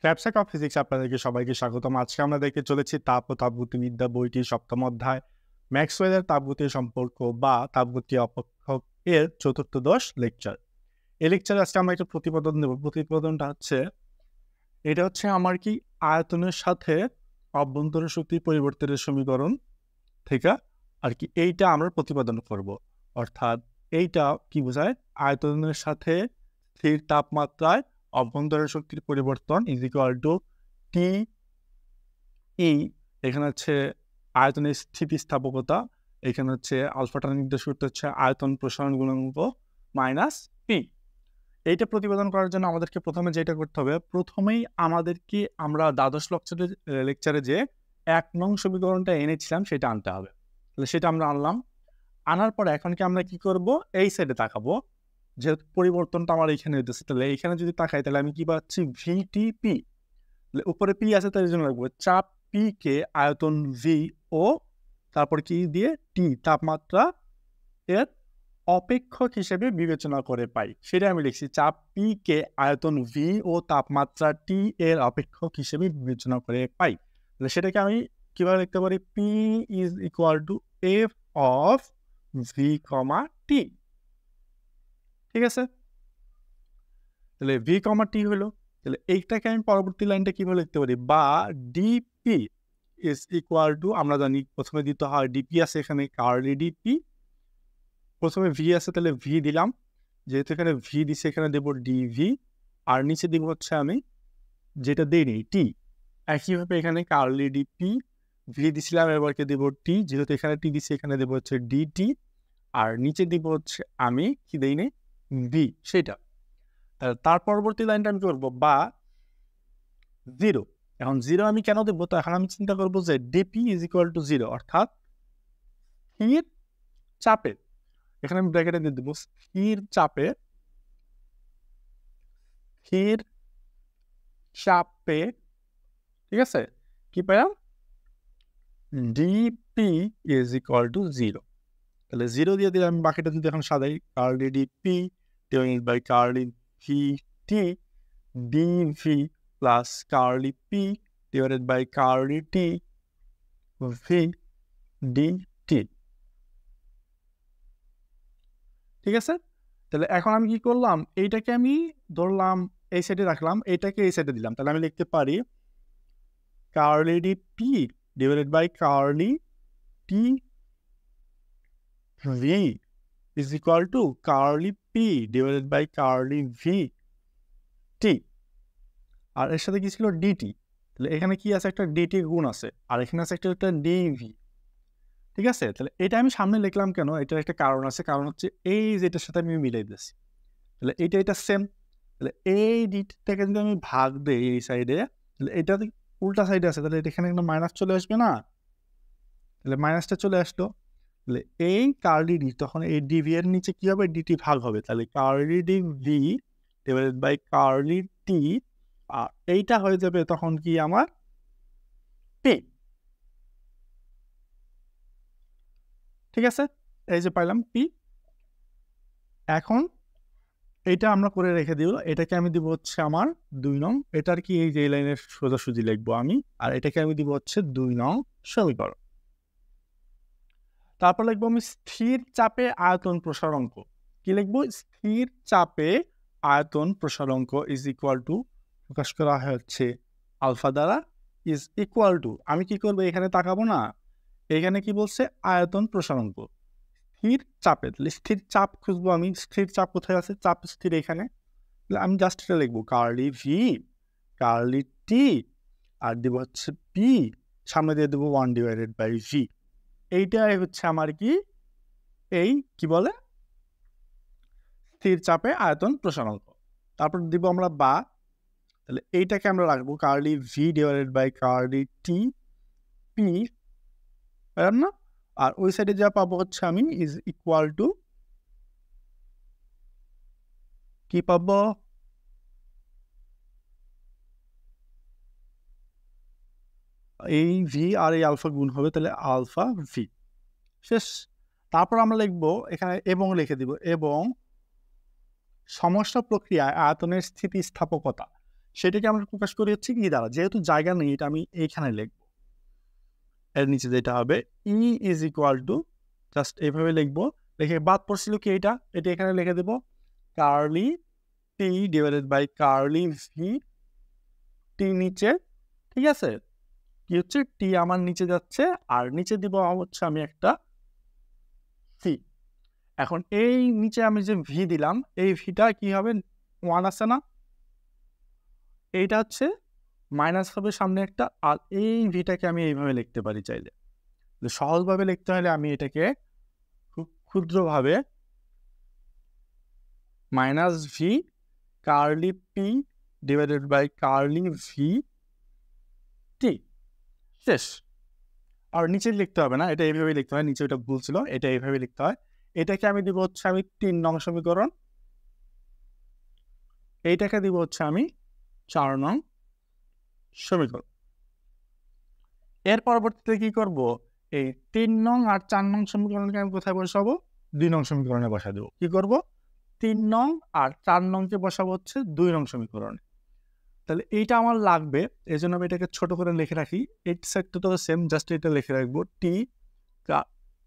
ক্যাপসাক of physics আপনাদেরকে সবাইকে স্বাগতম। আজকে আমরা দেখতে চলেছি তাপ ও তাপগতিবিদ্যা বইটির ৭ম অধ্যায় ম্যাক্সওয়েলের তাপগতির সম্পর্ক বা তাপগতি অপেক্ষক এর ৪র্থ লেকচার। এই লেকচারে আজকে আমরা একটা প্রতিবেদন দেব। প্রতিবেদনটা হচ্ছে এটা হচ্ছে আমার কি আয়তনের সাথে অভ্যন্তরীণ শক্তির পরিবর্তনের সমীকরণ থেকে আর কি এইটা আমরা প্রতিপাদন করব। অর্থাৎ এইটা কি বোঝায়? আয়তনের সাথে স্থির তাপমাত্রায় অভ্যন্তরীণ শক্তির পরিবর্তন ইজ ইকুয়াল টু টি ই। এখানে হচ্ছে আয়তনের স্থিতিস্থাপকতা, এখানে হচ্ছে আলফাটা নির্দেশ করতে হচ্ছে আয়তন প্রসারণ গুণাঙ্ক মাইনাস পি। এইটা প্রতিপাদন করার জন্য আমাদেরকে প্রথমে যেটা করতে হবে, প্রথমেই আমাদেরকে আমরা দ্বাদশ লেকচারে যে ১ নং সমীকরণটা এনেছিলাম সেটা আনতে হবে। তাহলে সেটা আমরা আনলাম। আনার পরে এখন কি আমরা কি করব? এই সাইডে তাকাবো। যেহেতু পরিবর্তনটা আমার এইখানে হইতেছে, তাহলে এইখানে যদি তাকাই তাহলে আমি কি পাচ্ছি? ভিটিপি। উপরে পি আছে, তার জন্য রাখবো চাপ পি কে আয়তন ভি ও তারপর কি দিয়ে টি তাপমাত্রা এর অপেক্ষক হিসেবে বিবেচনা করে পাই। সেটা আমি লিখছি চাপ পি কে আয়তন ভি ও তাপমাত্রা টি এর অপেক্ষক হিসেবে বিবেচনা করে পাই। তাহলে সেটাকে আমি কিভাবে লিখতে পারি? P is equal to F of V comma T. ঠিক আছে, তাহলে ভি কমা টি হলো। তাহলে এইটাকে আমি পরবর্তী লাইনটা কিভাবে লিখতে পারি? বা ডিপি ইজ ইকুয়াল টু, আমরা জানি প্রথমে দিতে হয় ডিপি আছে, এখানে কার্লি ডিপি। প্রথমে ভি আছে, তাহলে ভি দিলাম, যেহেতু এখানে ভি দিছে এখানে দেবো ডিভি, আর নিচে দিব হচ্ছে আমি যেটা দিইনি টি। একইভাবে এখানে কার্লি ডিপি ভি দিছিলাম, এবারকে দেব টি, যেহেতু এখানে টি দিছি এখানে দেবো হচ্ছে ডিটি, আর নিচে দিব হচ্ছে আমি কি দেইনি ভি সেটা। তার পরবর্তী লাইনটা আমি করবো বা জিরো। এখন জিরো আমি কেন দেবো? তো এখন আমি চিন্তা করবো যে DP is equal to zero, অর্থাৎ স্থির চাপে, এখানে আমি ব্র্যাকেটে দিয়ে দেবো স্থির চাপে, স্থির চাপে, ঠিক আছে, কি পেলাম? DP is equal to zero. তাহলে জিরো দিয়ে দিলে আমি বাকিটা যদি এখন সাজাই, curly DP divided by curly V T DV plus curly P divided by curly T V D T. ঠিক আছে, তাহলে এখন আমি কি করলাম? এইটাকে আমি ধরলাম এই সাইডে রাখলাম, এইটাকে এই সাইডে দিলাম। তাহলে আমি লিখতে পারি curly D P divided by curly T V is equal to curly P divided by curly V T. আর এর সাথে কি ছিল? ডিটি। তাহলে এখানে কি আছে? একটা ডিটি গুণ আছে, আর এখানে আছে একটা ডিভি। ঠিক আছে, তাহলে এটা আমি সামনে লিখলাম কেন? এটার একটা কারণ আছে, কারণ হচ্ছে এই যেটার সাথে আমি মিলাই দিচ্ছি। তাহলে এটা সেম। তাহলে এই ডিটাকে যদি আমি ভাগ দিই এই সাইডে, তাহলে এটা উল্টা সাইডে আছে, তাহলে এখানে একটা মাইনাস চলে আসবে না? তাহলে মাইনাসটা চলে আসলো। তাহলে এই কার্লি ডি, তখন এই ডিভি এর নিচে কি হবে? ডিটি ভাগ হবে। তাহলে curly D V divided by curly T, আর এইটা হয়ে যাবে তখন কি আমার পি। ঠিক আছে, এই যে পাইলাম পি। এখন এইটা আমরা করে রেখে দিব, এটাকে আমি দিব হচ্ছে আমার ২ নং, এটার কি এই যে লাইনের সোজাসুজি লিখবো আমি, আর এটাকে আমি দিব হচ্ছে ২ নং সমীকরণ। তারপর লিখবো আমি স্থির চাপে আয়তন প্রসারাঙ্ক। কি লিখবো? স্থির চাপে আয়তন প্রসারাঙ্ক ইজ ইকুয়াল টু, প্রকাশ করা হচ্ছে আলফা দ্বারা, ইজ ইকুয়াল টু, আমি কি করবো? এখানে তাকাবো না, এখানে কি বলছে? আয়তন প্রসারাঙ্ক স্থির চাপে। তাহলে স্থির চাপ খুঁজবো আমি, স্থির চাপ কোথায় আছে? চাপ স্থির এখানে। তাহলে আমি জাস্ট এটা লিখবো কার্লি ভি কার্লি টি, আর দিব হচ্ছে পি, সামনে দিয়ে দেবো 1 ডিভাইডেড বাই ভি। এইটাই হচ্ছে আমার কি এই কি বলে স্থির চাপে আয়তন প্রসারাঙ্ক। তারপর দিব আমরা বা, তাহলে এইটাকে আমরা রাখবো curly V divided by curly T P, না? আর ওই সাইডে যা পাবো হচ্ছে আমি ইজ ইকুয়াল টু কি পাবো? এই ভি আর এই আলফা গুণ হবে, তাহলে আলফা ভি শেষ। তারপর আমরা লিখবো এখানে এবং লিখে দিব, এবং সমস্ত প্রক্রিয়ায় আয়তনের স্থিতিস্থাপকতা, সেটাকে আমরা প্রকাশ করি হচ্ছে কি দ্বারা, যেহেতু জায়গা নেই এটা আমি এইখানে লিখবো। এর নিচে যেটা হবে ই ইজ ইকুয়াল টু জাস্ট এইভাবে লিখবো, লিখে বাদ পড়ছিল কি এটা এখানে লিখে দেবো curly T divided by curly V T নিচে, ঠিক আছে, কি হচ্ছে টি আমার নিচে যাচ্ছে আর নিচে দিব হচ্ছে আমি একটা সি। এখন এই নিচে আমি যে ভি দিলাম এই ভিটা কি হবে 1 আছে না, এইটা হচ্ছে মাইনাস হবে সামনে একটা, আর এই ভিটাকে আমি এইভাবে লিখতে পারি চাইলে। সহজভাবে লিখতে হলে আমি এটাকে খুব ক্ষুদ্রভাবে minus V curly P divided by curly V T, শেষ। আর নিচে লিখতে হবে না, এটা এইভাবে লিখতে হয়, নিচে এটা ভুল ছিল, এটা এইভাবে লিখতে হয়। এটাকে আমি দিব হচ্ছে আমি 3 নং সমীকরণ, এইটাকে দিব হচ্ছে আমি 4 নং সমীকরণ। এর পরবর্তীতে কি করব, এই 3 নং আর 4 নং সমীকরণকে আমি কোথায় বসাবো, 2 নং সমীকরণে বসা দেবো। কি করব, 3 নং আর 4 নংকে বসাবো হচ্ছে 2 নং সমীকরণে। তাহলে এইটা আমার লাগবে, এই জন্য আমি এটাকে ছোট করে লিখে রাখি। এই সেটটা তো সেম, জাস্ট এটা লিখে রাখবো টি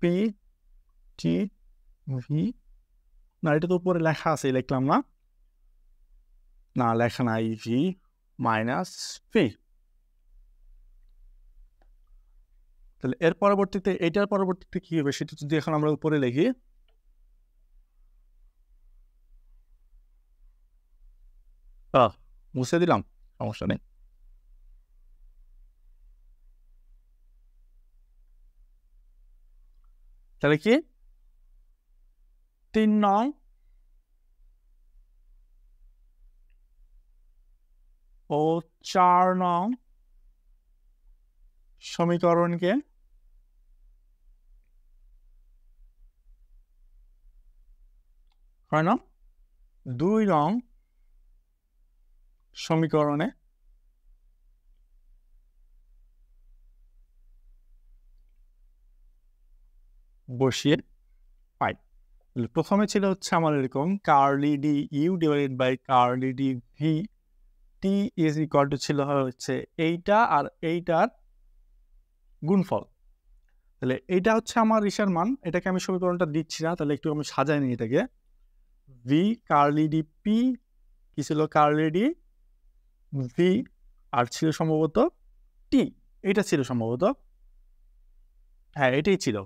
পি টি ভি, না এটা তো উপরে লেখা আছে, লিখলাম না, না লেখা নাই, ভি মাইনাস পি। তাহলে এর পরবর্তীতে এটার পরবর্তীতে কি হবে সেটা যদি এখন আমরা উপরে লিখি, মুছে দিলাম, সমস্যা নেই। তাহলে কি 3 নং ও 4 নং সমীকরণকে হয় না 2 নং সমীকরণে বসিয়ে পাই। প্রথমে ছিল হচ্ছে আমার এরকম curly D U divided by curly D V T is equal to ছিল হচ্ছে এইটা আর এইটার গুণফল। তাহলে এইটা হচ্ছে আমার রিসার মান, এটাকে আমি সমীকরণটা দিচ্ছি না, তাহলে একটু আমি সাজাই নিই এটাকে। ভি কার্লি ডি পি কি ছিল কার্লি ডি ভি আর ছিল সম্ভবত টি, এটা ছিল সম্ভবত, হ্যাঁ এটাই ছিল।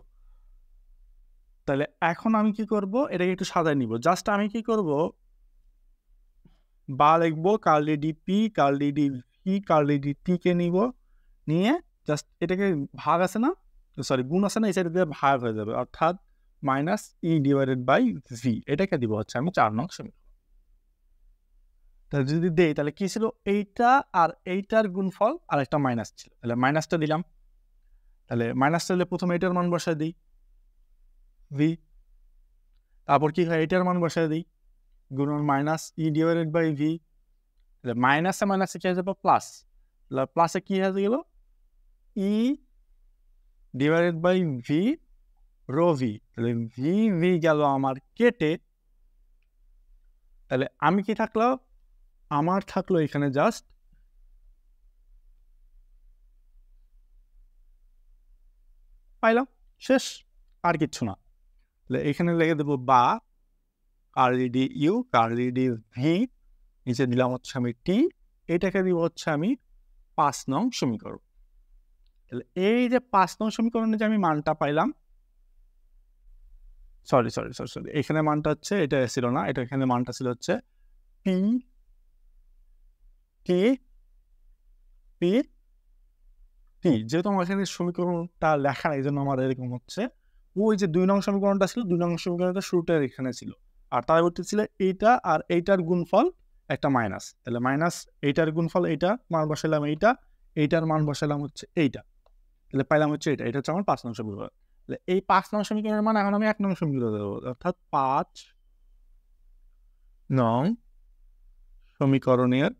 তাহলে এখন আমি কি করব, এটাকে একটু সাজাই নিব। জাস্ট আমি কি করব, বা লিখবো curly D P curly D V curly D T কে নিব, নিয়ে জাস্ট এটাকে ভাগ আছে না, সরি গুণ আছে না, এই সাইডে দিয়ে ভাগ হয়ে যাবে, অর্থাৎ minus E divided by V, এটাকে দিব হচ্ছে আমি 4 নং সমীকরণ। তাহলে যদি দেই তাহলে কি ছিল, এইটা আর এইটার গুণফল আর একটা মাইনাস ছিল, তাহলে মাইনাসটা দিলাম। তাহলে মাইনাসটা দিলে প্রথমে এটার মান বসায় দিই ভি, তারপর কি হয় এটার মান বসায় দিই গুণন minus E divided by V, মাইনাসে মাইনাসে কি হয়ে যাবে প্লাস, প্লাসে কি হয়ে গেল E divided by V rho V, তাহলে ভি ভি গেল আমার কেটে। তাহলে আমি কি থাকলো, আমার থাকলো এখানে জাস্ট পাইলাম, শেষ, আর কিচ্ছু না। তাহলে এখানে লিখে দেবো বা curly D U curly D V, নিচে দিলাম হচ্ছে আমি টি, এটাকে দিব হচ্ছে আমি 5 নং সমীকরণ। তাহলে এই যে 5 নং সমীকরণে যে আমি মানটা পাইলাম, সরি সরি সরি সরি এখানে মানটা হচ্ছে এটা ছিল না, এটা এখানে মানটা ছিল হচ্ছে পি টি পি টি, যেহেতু আমার এখানে সমীকরণটা লেখা এই জন্য আমার এরকম হচ্ছে। ওই যে 2 নং সমীকরণটা ছিল, 2 নং সমীকরণটা শুরুটা এখানে ছিল, আর পরবর্তী ছিল এইটা আর এইটার গুণফল একটা মাইনাস, তাহলে মাইনাস এইটার গুণফল এইটা মান বসালাম, এইটার মান বসালাম হচ্ছে এইটা, তাহলে পাইলাম হচ্ছে এটা, এটা হচ্ছে আমার 5 নং সমীকরণ। তাহলে এই 5 নং সমীকরণের মান এখন আমি 1 নং সমীকরণ দেবো, অর্থাৎ 5 নং সমীকরণের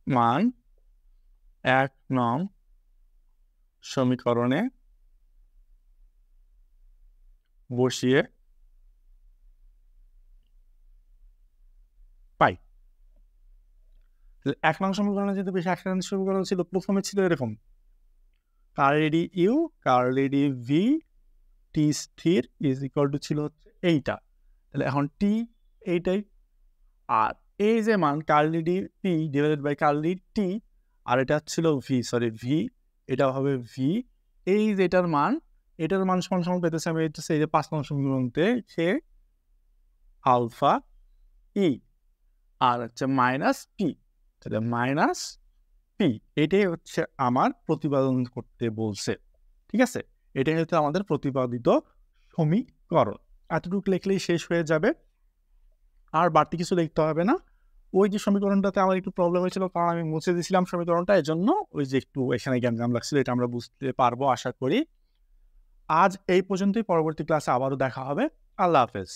মান 1 নং সমীকরণে বসিয়ে 1 নং সমীকরণে যেহেতু বেশি একসাথে সমীকরণ ছিল, প্রথমে ছিল এরকম curly U curly V T স্থির ইজ ইকুয়াল টু ছিল হচ্ছে এইটা। তাহলে এখন টি এইটাই, আর এই যে মান curly D P divided by curly T, আর এটা ছিল ভি, এটা হবে ভি। এই যে এটার মান সমান সমান পেতেছে আমি হচ্ছে এই যে 5 নং সমীকরণতে সে আলফা ই আর হচ্ছে মাইনাস পি, তাহলে মাইনাস পি এটাই হচ্ছে আমার প্রতিপাদন করতে বলছে। ঠিক আছে, এটাই হচ্ছে আমাদের প্রতিপাদিত সমীকরণ। এতটুকু লিখলেই শেষ হয়ে যাবে, আর বাড়তি কিছু লিখতে হবে না। ওই যে সমীকরণটাতে আমার একটু প্রবলেম হয়েছিল, কারণ আমি মুছে দিয়েছিলাম সমীকরণটা, এজন্য ওই যে একটু এখানে গ্যামজাম লাগছিল, এটা আমরা বুঝতে পারবো আশা করি। আজ এই পর্যন্তই, পরবর্তী ক্লাসে আবারও দেখা হবে। আল্লাহ হাফেজ।